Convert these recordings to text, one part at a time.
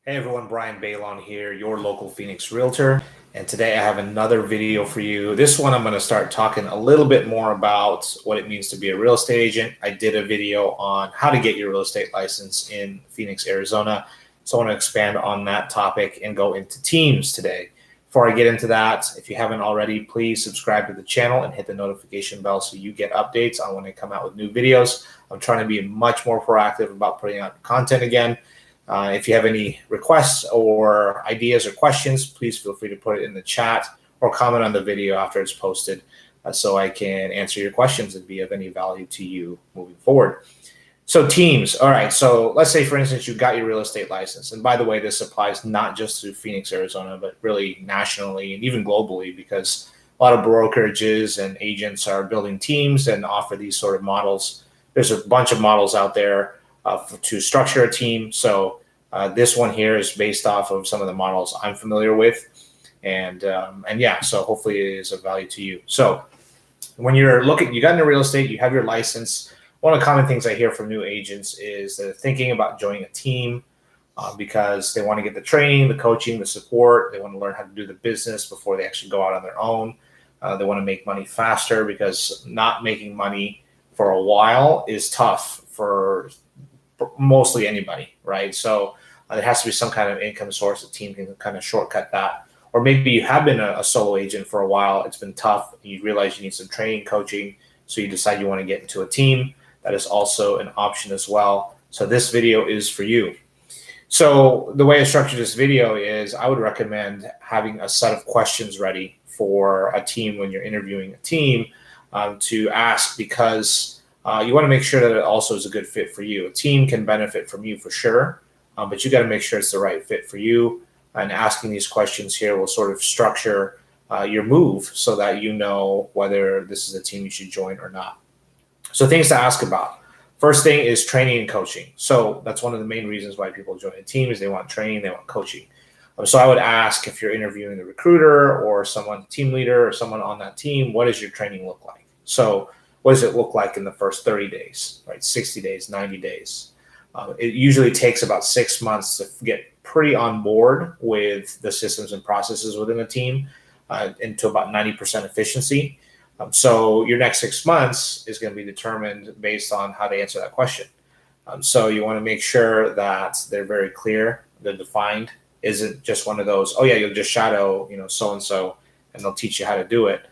Hey everyone, Bryan Baylon here, your local Phoenix Realtor. And today I have another video for you. This one I'm going to start talking a little bit more about what it means to be a real estate agent. I did a video on how to get your real estate license in Phoenix, Arizona. So I want to expand on that topic and go into teams today. Before I get into that, if you haven't already, please subscribe to the channel and hit the notification bell so you get updates on when I come out with new videos. I'm trying to be much more proactive about putting out content again. If you have any requests or ideas or questions, please feel free to put it in the chat or comment on the video after it's posted so I can answer your questions and be of any value to you moving forward. So teams. All right. So let's say, for instance, you got your real estate license. And by the way, this applies not just to Phoenix, Arizona, but really nationally and even globally, because a lot of brokerages and agents are building teams and offer these sort of models. There's a bunch of models out there to structure a team. So this one here is based off of some of the models I'm familiar with. And yeah, so hopefully it is of value to you. So when you're looking, you got into real estate, you have your license. One of the common things I hear from new agents is they're thinking about joining a team because they want to get the training, the coaching, the support. They want to learn how to do the business before they actually go out on their own. They want to make money faster because not making money for a while is tough for mostly anybody, right? So there has to be some kind of income source. A team can kind of shortcut that. Or maybe you have been a solo agent for a while. It's been tough. You realize you need some training, coaching, so you decide you want to get into a team. That is also an option as well. So this video is for you. So the way I structured this video is I would recommend having a set of questions ready for a team when you're interviewing a team to ask, because you want to make sure that it also is a good fit for you. A team can benefit from you for sure, but you got to make sure it's the right fit for you. And asking these questions here will sort of structure your move so that you know whether this is a team you should join or not. So things to ask about. First thing is training and coaching. So that's one of the main reasons why people join a team is they want training, they want coaching. So I would ask, if you're interviewing the recruiter or someone, team leader or someone on that team, what does your training look like? So what does it look like in the first 30 days, right? 60 days, 90 days. It usually takes about 6 months to get pretty on board with the systems and processes within a team into about 90% efficiency. So your next 6 months is going to be determined based on how to answer that question. So you want to make sure that they're very clear, they're defined. Isn't just one of those, oh yeah, you'll just shadow, so-and-so, and they'll teach you how to do it.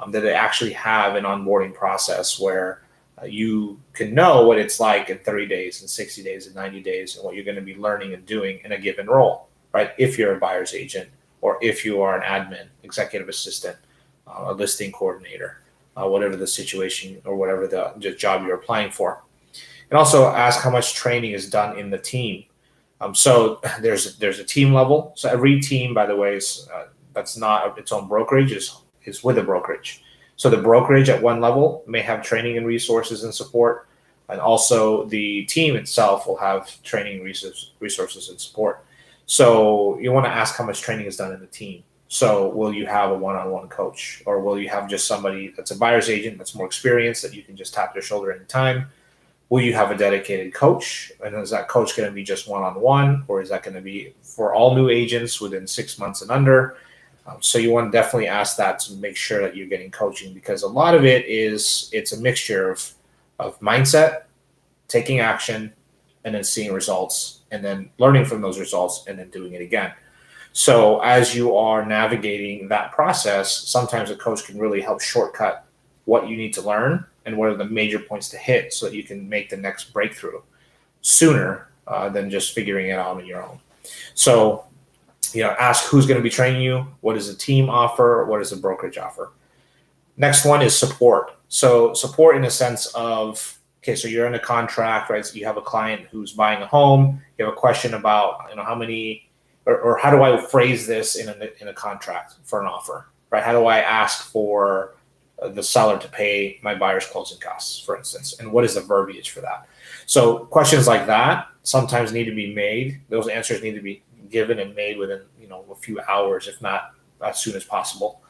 That they actually have an onboarding process where you can know what it's like in 30 days and 60 days and 90 days and what you're going to be learning and doing in a given role, right? If you're a buyer's agent or if you are an admin, executive assistant, a listing coordinator, whatever the situation or whatever the job you're applying for. And also ask how much training is done in the team. So there's a team level. So every team, by the way, is that's not its own brokerage, is with a brokerage. So the brokerage at one level may have training and resources and support, and also the team itself will have training, resources and support. So you want to ask how much training is done in the team. So will you have a one-on-one coach, or will you have just somebody that's a buyer's agent that's more experienced that you can just tap their shoulder anytime? Will you have a dedicated coach? And is that coach going to be just one-on-one, or is that going to be for all new agents within 6 months and under? So you want to definitely ask that to make sure that you're getting coaching, because a lot of it's a mixture of mindset, taking action, and then seeing results, and then learning from those results, and then doing it again. So as you are navigating that process, sometimes a coach can really help shortcut what you need to learn and what are the major points to hit so that you can make the next breakthrough sooner than just figuring it out on your own. So, ask who's going to be training you, what does the team offer, what does the brokerage offer. Next one is support. So support in the sense of, okay, so you're in a contract, right? So you have a client who's buying a home. You have a question about, how many, or how do I phrase this in a contract for an offer, right? How do I ask for the seller to pay my buyer's closing costs, for instance, and what is the verbiage for that? So questions like that sometimes need to be made. Those answers need to be given and made within a few hours, if not as soon as possible.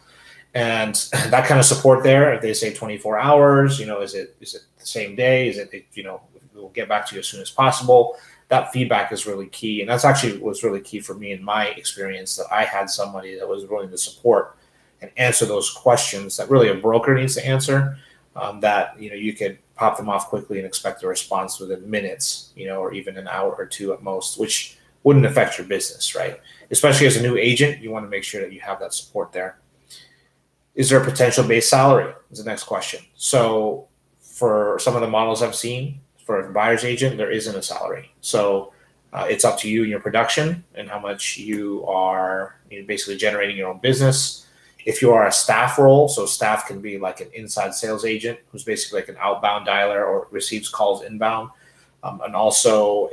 And that kind of support there, if they say 24 hours, is it the same day? Is it, we'll get back to you as soon as possible? that feedback is really key. And that's actually was really key for me in my experience, that I had somebody that was willing to support and answer those questions that really a broker needs to answer, that, you could pop them off quickly and expect a response within minutes, or even an hour or two at most, which wouldn't affect your business, right? Especially as a new agent, you want to make sure that you have that support there. Is there a potential base salary? Is the next question. So for some of the models I've seen, for a buyer's agent, there isn't a salary. So it's up to you and your production and how much you are basically generating your own business. If you are a staff role, so staff can be like an inside sales agent who's basically like an outbound dialer or receives calls inbound, and also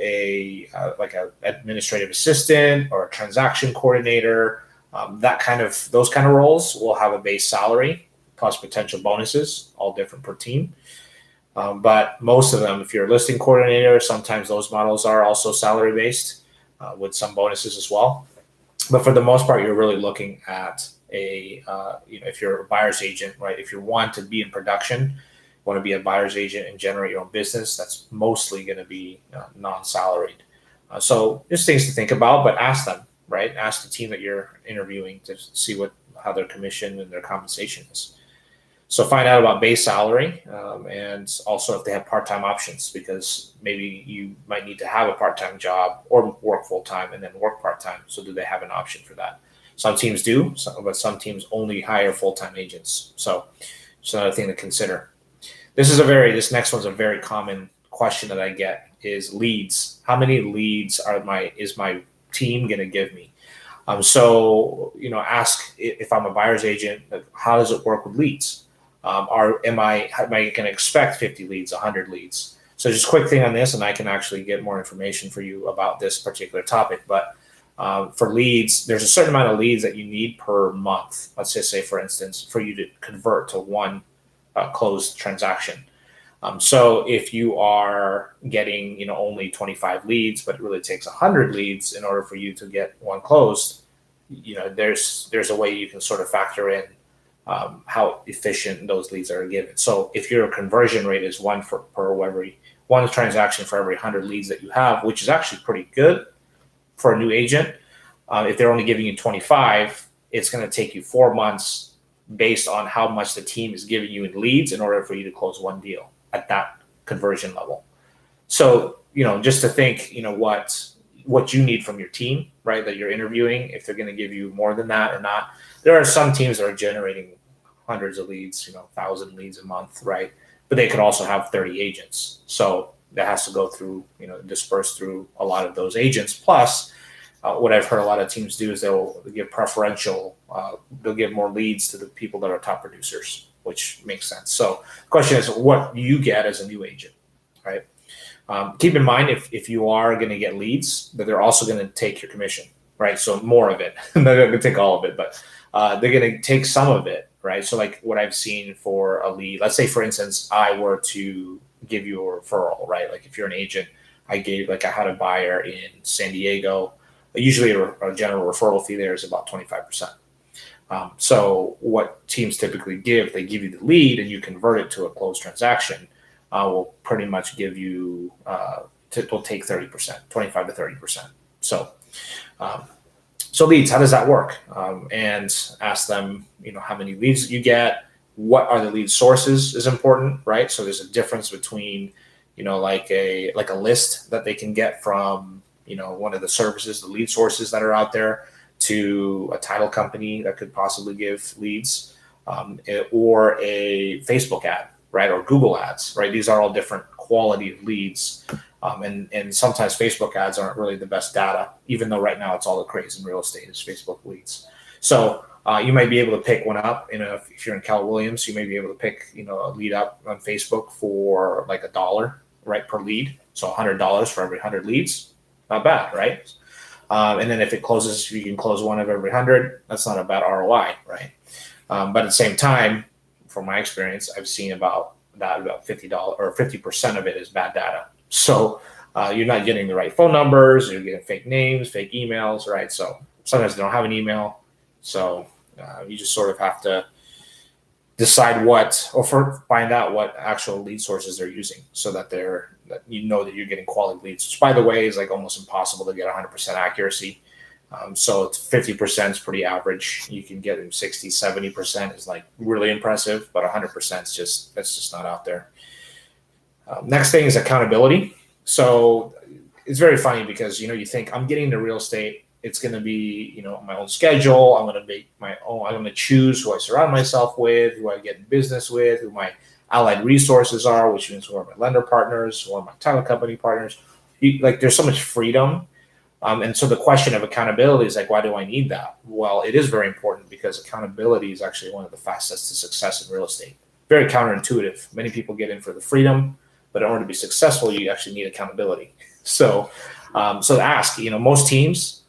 like an administrative assistant or a transaction coordinator. Those kind of roles will have a base salary plus potential bonuses, all different per team. But most of them, if you're a listing coordinator, sometimes those models are also salary based, with some bonuses as well. But for the most part, you're really looking at if you're a buyer's agent, right? If you want to be in production, want to be a buyer's agent and generate your own business, that's mostly going to be non-salaried. So just things to think about, but ask them, right? Ask the team that you're interviewing to see how their commission and their compensation is. So find out about base salary, and also if they have part-time options, because maybe you might need to have a part-time job or work full-time and then work part-time. So do they have an option for that? Some teams do, but some teams only hire full-time agents. So it's another thing to consider. This next one's a very common question that I get is leads. How many leads is my team going to give me? Ask if I'm a buyer's agent, how does it work with leads? Am I going to expect 50 leads, 100 leads? So just a quick thing on this, and I can actually get more information for you about this particular topic. But for leads, there's a certain amount of leads that you need per month. Let's just say, for instance, for you to convert to one closed transaction. So if you are getting, only 25 leads, but it really takes 100 leads in order for you to get one closed, there's a way you can sort of factor in how efficient those leads are given. So if your conversion rate is one transaction for every 100 leads that you have, which is actually pretty good for a new agent, if they're only giving you 25, it's going to take you 4 months based on how much the team is giving you in leads in order for you to close one deal at that conversion level. So, just to think, what you need from your team, right, that you're interviewing, if they're going to give you more than that or not. There are some teams that are generating hundreds of leads, 1,000 leads a month, right? But they could also have 30 agents. So that has to go through, disperse through a lot of those agents. Plus, what I've heard a lot of teams do is they'll give they'll give more leads to the people that are top producers, which makes sense. So the question is, what you get as a new agent, right? Keep in mind, if you are going to get leads, that they're also going to take your commission, right? So more of it. They're not going to take all of it, but they're going to take some of it, right? So like what I've seen for a lead, let's say, for instance, I were to give you a referral, right? Like if you're an agent, I had a buyer in San Diego. Usually a general referral fee there is about 25%. So what teams typically give, they give you the lead and you convert it to a closed transaction, will pretty much give you, will take 30%, 25 to 30%. So leads, how does that work? And ask them, how many leads you get, what are the lead sources is important, right? So there's a difference between, like a list that they can get from, one of the services, the lead sources that are out there, to a title company that could possibly give leads, or a Facebook ad, right? Or Google ads, right? These are all different quality of leads. And sometimes Facebook ads aren't really the best data, even though right now it's all the craze in real estate is Facebook leads. So you might be able to pick one up. If you're in Cal Williams, you may be able to pick, a lead up on Facebook for like $1, right, per lead. So $100 for every 100 leads. Not bad, right? And then if it closes, you can close one of every 100. That's not a bad ROI, right? But at the same time, from my experience, I've seen about $50 or 50% of it is bad data. So you're not getting the right phone numbers. You're getting fake names, fake emails, right? So sometimes they don't have an email. So you just sort of have to decide find out what actual lead sources they're using, so that that you know that you're getting quality leads, which by the way is like almost impossible to get 100% accuracy. So it's 50% is pretty average. You can get them 60, 70% is like really impressive, but 100% is that's just not out there. Next thing is accountability. So it's very funny because, you think I'm getting into real estate. It's going to be, my own schedule. I'm going to make my own, I'm going to choose who I surround myself with, who I get in business with, who my allied resources are, which means who are my lender partners, who are my title company partners. There's so much freedom. And so the question of accountability is like, why do I need that? Well, it is very important because accountability is actually one of the fastest to success in real estate. Very counterintuitive. Many people get in for the freedom, but in order to be successful, you actually need accountability. So to ask, most teams,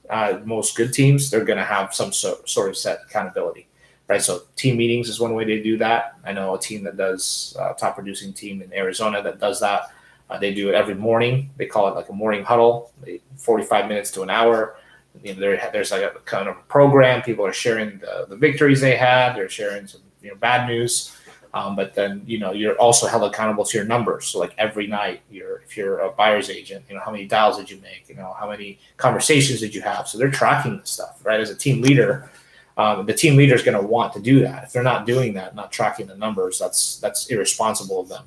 most good teams, they're going to have some sort of set accountability, right? So team meetings is one way to do that. I know a team that does, top producing team in Arizona that does that. They do it every morning. They call it like a morning huddle, 45 minutes to an hour. There's like a kind of program. People are sharing the victories they had. They're sharing some bad news. But then, you're also held accountable to your numbers. So like every night, if you're a buyer's agent, how many dials did you make? How many conversations did you have? So they're tracking this stuff, right? As a team leader, the team leader is going to want to do that. If they're not doing that, not tracking the numbers, that's irresponsible of them.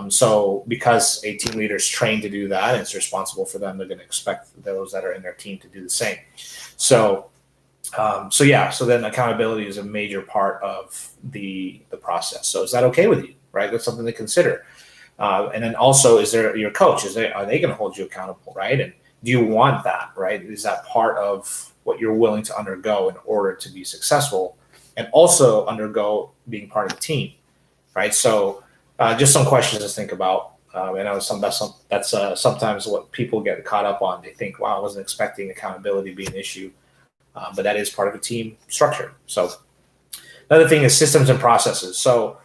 So because a team leader is trained to do that and it's responsible for them, they're going to expect those that are in their team to do the same. So then accountability is a major part of the process. So is that okay with you, right? That's something to consider. And then also, is there your coach? Are they going to hold you accountable, right? And do you want that, right? Is that part of what you're willing to undergo in order to be successful, and also undergo being part of the team, right? So just some questions to think about. And that's sometimes what people get caught up on. They think, wow, I wasn't expecting accountability to be an issue. But that is part of a team structure. So another thing is systems and processes. So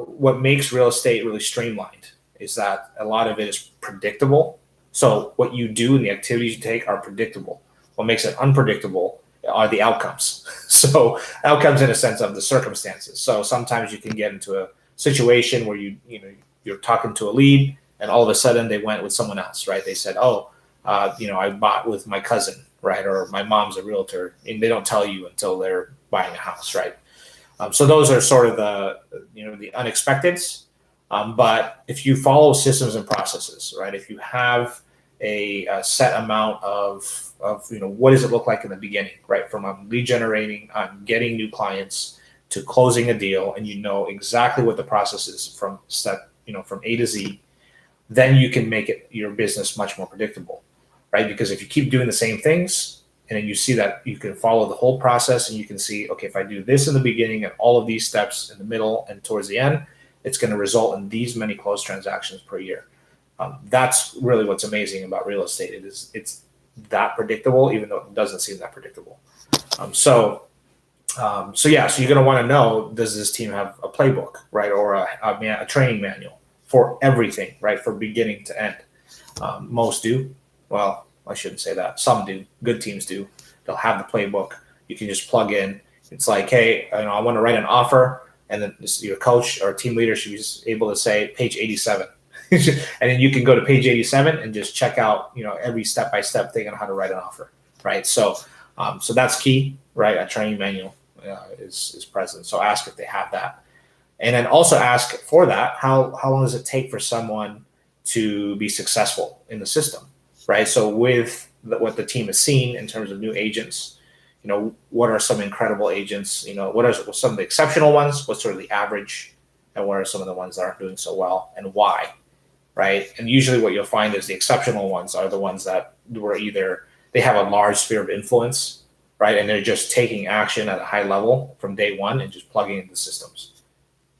what makes real estate really streamlined is that a lot of it is predictable. So what you do and the activities you take are predictable. What makes it unpredictable are the outcomes. So outcomes in a sense of the circumstances. So sometimes you can get into a situation where you're talking to a lead and all of a sudden they went with someone else, right? They said, I bought with my cousin, right? Or my mom's a realtor, and they don't tell you until they're buying a house, right? So those are sort of the unexpecteds. But if you follow systems and processes, right? If you have a set amount of what does it look like in the beginning, right? From lead generating, getting new clients to closing a deal, and exactly what the process is from from A to Z, then you can make your business much more predictable, right? Because if you keep doing the same things and then you see that you can follow the whole process and you can see, okay, if I do this in the beginning and all of these steps in the middle and towards the end, it's going to result in these many closed transactions per year. That's really what's amazing about real estate. It's that predictable, even though it doesn't seem that predictable. So you're going to want to know, does this team have a playbook, right? Or a training manual for everything, right? From beginning to end. Most do. Well, I shouldn't say that. Some do. Good teams do. They'll have the playbook. You can just plug in. It's like, hey, I want to write an offer. And then your coach or team leader should be just able to say page 87. And then you can go to page 87 and just check out, every step-by-step thing on how to write an offer, right? So that's key, right? A training manual is present. So ask if they have that. And then also ask for that, how long does it take for someone to be successful in the system, right? So with what the team has seen in terms of new agents, what are some incredible agents? What are some of the exceptional ones? What's sort of the average? And what are some of the ones that aren't doing so well and why, right? And usually what you'll find is the exceptional ones are the ones that were either they have a large sphere of influence, right? And they're just taking action at a high level from day one and just plugging into systems.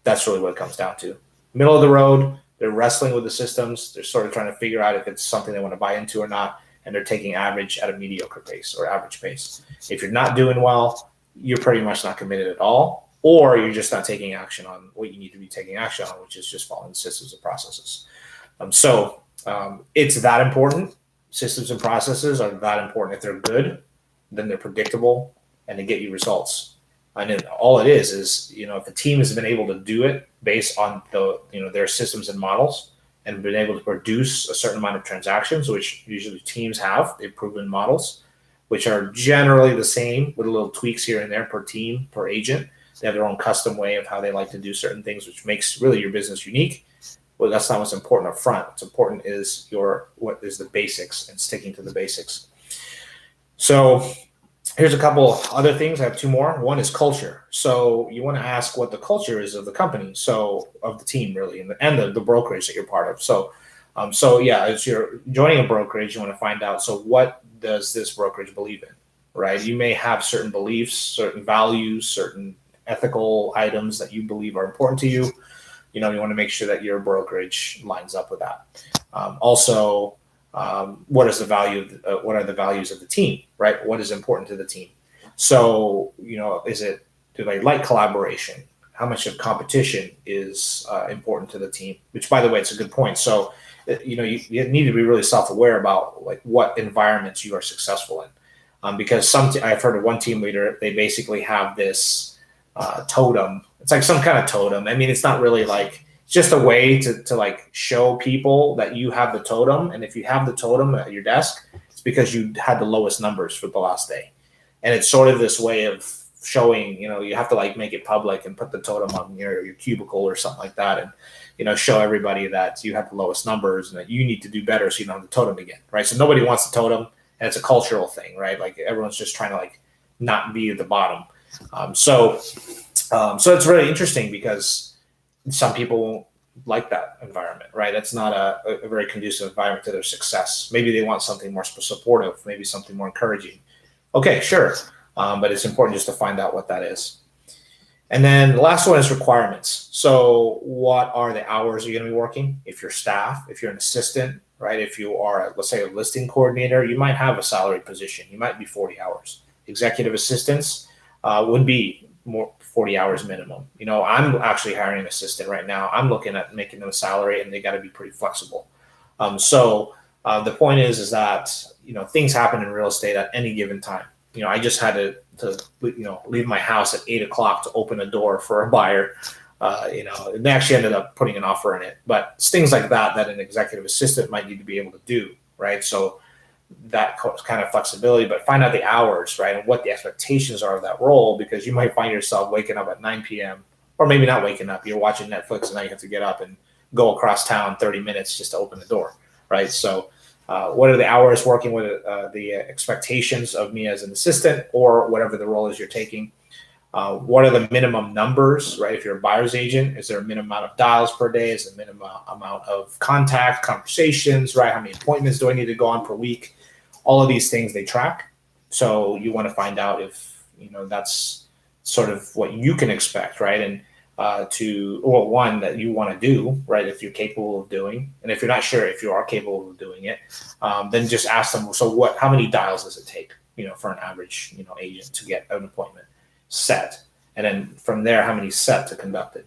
That's really what it comes down to. Middle of the road, they're wrestling with the systems. They're sort of trying to figure out if it's something they want to buy into or not. And they're taking average at a mediocre pace or average pace. If you're not doing well, you're pretty much not committed at all, or you're just not taking action on what you need to be taking action on, which is just following systems and processes. It's that important. Systems and processes are that important. If they're good, then they're predictable and they get you results. And then all it is if the team has been able to do it based on their systems and models, and been able to produce a certain amount of transactions, which usually teams have. They've proven models, which are generally the same with little tweaks here and there per team, per agent. They have their own custom way of how they like to do certain things, which makes really your business unique. Well, that's not what's important up front. What's important is what is the basics and sticking to the basics. So here's a couple other things. I have two more. One is culture. So you want to ask what the culture is of the company, so of the team really, and the brokerage that you're part of. So yeah, as you're joining a brokerage, you want to find out, so what does this brokerage believe in, right? You may have certain beliefs, certain values, certain ethical items that you believe are important to you. You want to make sure that your brokerage lines up with that. Also, what is the value? What are the values of the team, right? What is important to the team? So, do they like collaboration? How much of competition is important to the team? Which, by the way, it's a good point. So, you need to be really self-aware about like what environments you are successful in, because I've heard of one team leader. They basically have this totem. It's like some kind of totem. I mean, it's not really like, it's just a way to like show people that you have the totem. And if you have the totem at your desk, it's because you had the lowest numbers for the last day. And it's sort of this way of showing, you have to like make it public and put the totem on your cubicle or something like that. And, show everybody that you have the lowest numbers and that you need to do better so you don't have the totem again, right? So nobody wants the totem, and it's a cultural thing, right? Like everyone's just trying to like not be at the bottom. So it's really interesting because some people won't like that environment, right? That's not a very conducive environment to their success. Maybe they want something more supportive, maybe something more encouraging. Okay, sure. But it's important just to find out what that is. And then the last one is requirements. So what are the hours you're going to be working? If you're staff, if you're an assistant, right? If you are, let's say, a listing coordinator, you might have a salary position. You might be 40 hours. Executive assistants would be more 40 hours minimum. I'm actually hiring an assistant right now. I'm looking at making them a salary, and they got to be pretty flexible. So the point is that, things happen in real estate at any given time. I just had to leave my house at 8 o'clock to open a door for a buyer. And they actually ended up putting an offer in it. But it's things like that an executive assistant might need to be able to do, right? So that kind of flexibility, but find out the hours, right? And what the expectations are of that role, because you might find yourself waking up at 9 p.m. or maybe not waking up. You're watching Netflix and now you have to get up and go across town 30 minutes just to open the door, right? So what are the hours working with the expectations of me as an assistant or whatever the role is you're taking? What are the minimum numbers, right? If you're a buyer's agent, is there a minimum amount of dials per day? Is there a minimum amount of conversations, right? How many appointments do I need to go on per week? All of these things they track. So you want to find out if, that's sort of what you can expect, right? And one that you want to do, right? If you're capable of doing, and if you're not sure if you are capable of doing it, then just ask them, so how many dials does it take, for an average, agent to get an appointment set? And then from there, how many set to conduct it?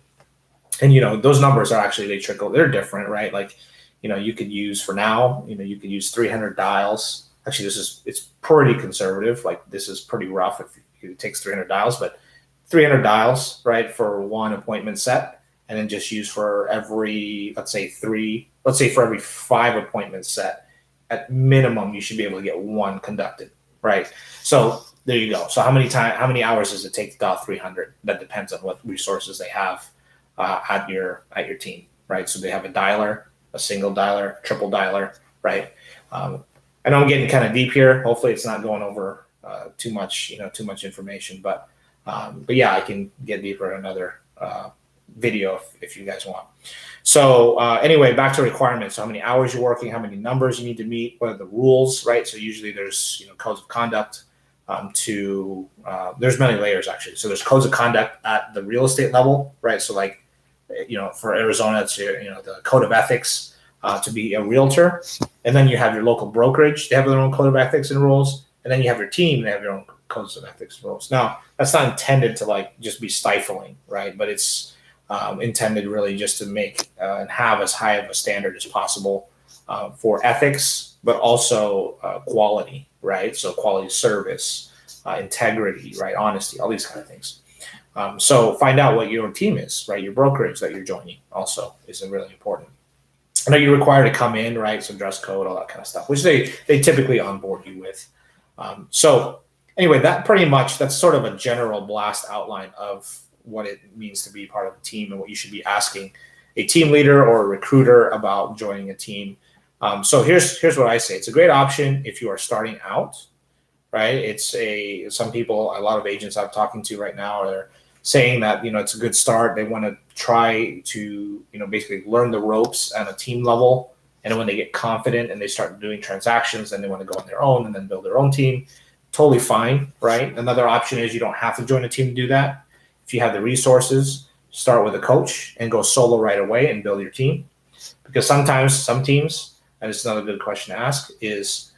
And, those numbers are actually, they're different, right? Like, you could use for now, you could use 300 dials. Actually, it's pretty conservative. Like this is pretty rough if it takes 300 dials, but 300 dials, right, for one appointment set, and then just use for every, let's say for every 5 appointments set, at minimum, you should be able to get one conducted, right? So there you go. So how many hours does it take to dial 300? That depends on what resources they have at your team, right? So they have a dialer, a single dialer, a triple dialer, right? I know I'm getting kind of deep here. Hopefully it's not going over too much information, but yeah, I can get deeper in another video if you guys want. So anyway, back to requirements. So how many hours you're working, how many numbers you need to meet, what are the rules, right? So usually there's codes of conduct there's many layers actually. So there's codes of conduct at the real estate level, right? So like, for Arizona, it's the code of ethics to be a realtor. And then you have your local brokerage. They have their own code of ethics and rules. And then you have your team. They have their own codes of ethics and rules. Now, that's not intended to like just be stifling, right? But it's intended really just to make and have as high of a standard as possible for ethics, but also quality, right? So quality service, integrity, right? Honesty, all these kind of things. So find out what your team is, right? Your brokerage that you're joining also is really important. I know you're required to come in, right? So dress code, all that kind of stuff, which they typically onboard you with. So anyway, that's sort of a general blast outline of what it means to be part of a team and what you should be asking a team leader or a recruiter about joining a team. So here's what I say. It's a great option if you are starting out, right? Some people, a lot of agents I'm talking to right now are saying that, it's a good start. They want to try to, basically learn the ropes at a team level. And when they get confident and they start doing transactions, then they want to go on their own and then build their own team. Totally fine, right? Another option is you don't have to join a team to do that. If you have the resources, start with a coach and go solo right away and build your team. Because sometimes some teams, and it's another good question to ask, is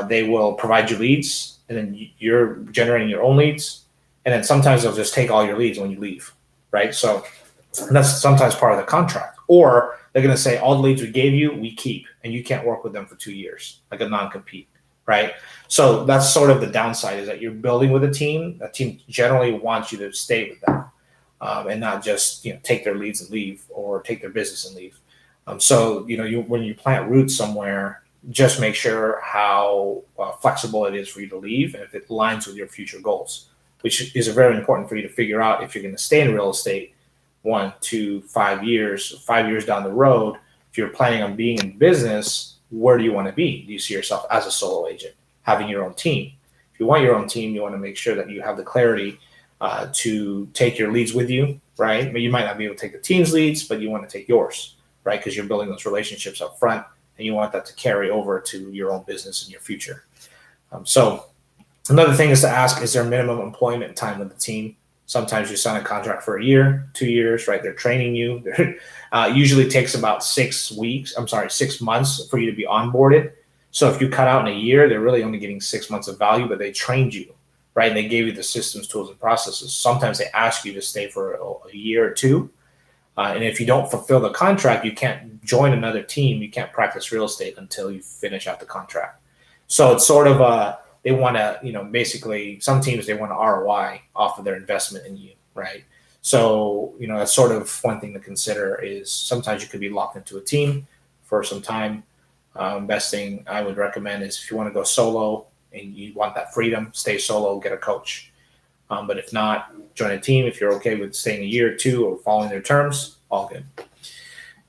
they will provide you leads and then you're generating your own leads. And then sometimes they'll just take all your leads when you leave, right? So that's sometimes part of the contract. Or they're going to say, all the leads we gave you, we keep, and you can't work with them for 2 years, like a non-compete, right? So that's sort of the downside, is that you're building with a team. A team generally wants you to stay with them and not just take their leads and leave, or take their business and leave. So when you plant roots somewhere, just make sure how flexible it is for you to leave, and if it aligns with your future goals, which is very important for you to figure out if you're going to stay in real estate 1 to 5 years, 5 years down the road. If you're planning on being in business, where do you want to be? Do you see yourself as a solo agent, having your own team? If you want your own team, you want to make sure that you have the clarity to take your leads with you, right? But you might not be able to take the team's leads, but you want to take yours, right? Because you're building those relationships up front, and you want that to carry over to your own business in your future. So another thing is to ask, is there minimum employment time with the team? Sometimes you sign a contract for a year, 2 years, right? They're training you. Usually takes about 6 months for you to be onboarded. So if you cut out in a year, they're really only getting 6 months of value, but they trained you, right? And they gave you the systems, tools, and processes. Sometimes they ask you to stay for a year or two. And if you don't fulfill the contract, you can't join another team. You can't practice real estate until you finish out the contract. So it's sort of they want to, basically some teams, they want an ROI off of their investment in you, right? So, that's sort of one thing to consider, is sometimes you could be locked into a team for some time. Best thing I would recommend is, if you want to go solo and you want that freedom, stay solo, get a coach. But if not, join a team. If you're okay with staying a year or two or following their terms, all good.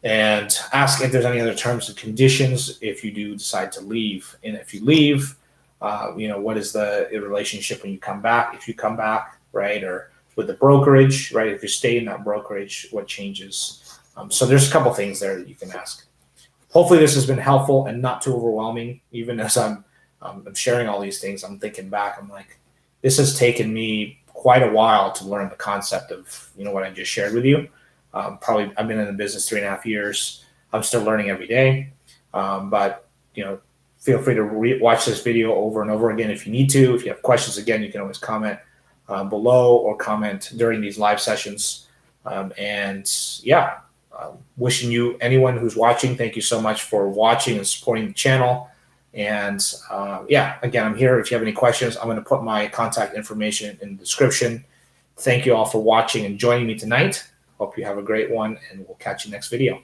And ask if there's any other terms and conditions if you do decide to leave. And if you leave, what is the relationship when you come back? If you come back, right, or with the brokerage, right? If you stay in that brokerage, what changes? So there's a couple things there that you can ask. Hopefully this has been helpful and not too overwhelming. Even as I'm sharing all these things, I'm thinking back, I'm like, this has taken me quite a while to learn the concept of, what I just shared with you. Probably I've been in the business 3.5 years. I'm still learning every day. But feel free to watch this video over and over again if you need to. If you have questions, again, you can always comment below or comment during these live sessions. Wishing you, anyone who's watching, thank you so much for watching and supporting the channel. And again, I'm here. If you have any questions, I'm going to put my contact information in the description. Thank you all for watching and joining me tonight. Hope you have a great one, and we'll catch you next video.